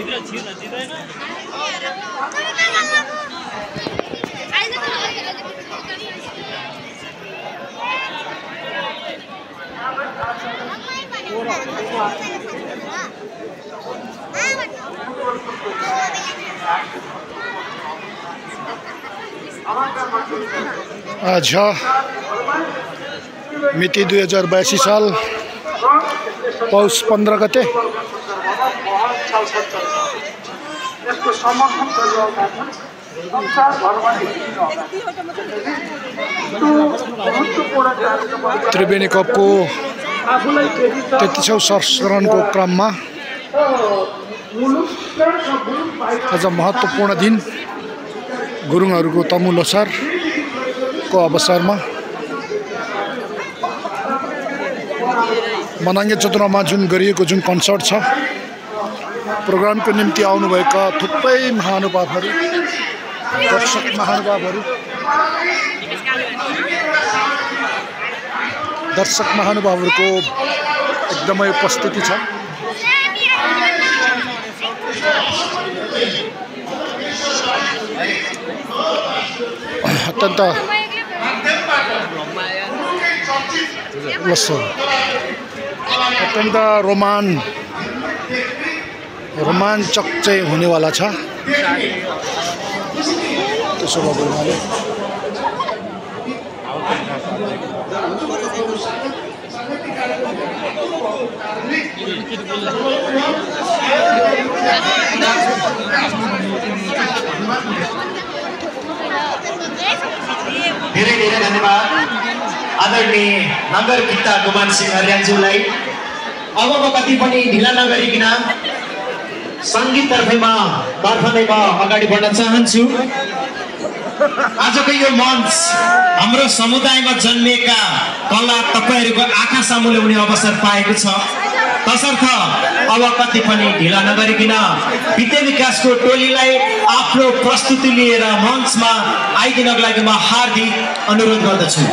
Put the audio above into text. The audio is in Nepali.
आज मिति 2082 साल पौष 15 गते त्रिवेणी कपको 33औं संस्करणको क्रममा आज महत्त्वपूर्ण दिन गुरुङहरूको तमु लोसारको अवसरमा मनाङ्गे चतुरमा जुन गरिएको जुन कन्सर्ट छ प्रोग्रामको निम्ति आउनुभएका थुप्रै महानुभावहरू दर्शक महानुभावहरूको एकदमै उपस्थिति छ। अत्यन्त रोमाञ्चक चाहिँ हुनेवाला छ। त्यसो भएकोले धेरै धेरै धन्यवाद आदरणीय नगर पिता गुमान सिंह हरियाणज्यूलाई। अब म कति पनि ढिला नगरिकन सङ्गीततर्फमा नै म अगाडि बढ्न चाहन्छु। आजको यो मञ्च हाम्रो समुदायमा जन्मिएका कला तपाईहरूको आँखा सामु ल्याउने अवसर पाएको छ। तसर्थ अब कति पनि ढिला नगरिकन विद्या विकासको टोलीलाई आफ्नो प्रस्तुति लिएर मञ्चमा आइदिनको लागि म हार्दिक अनुरोध गर्दछु।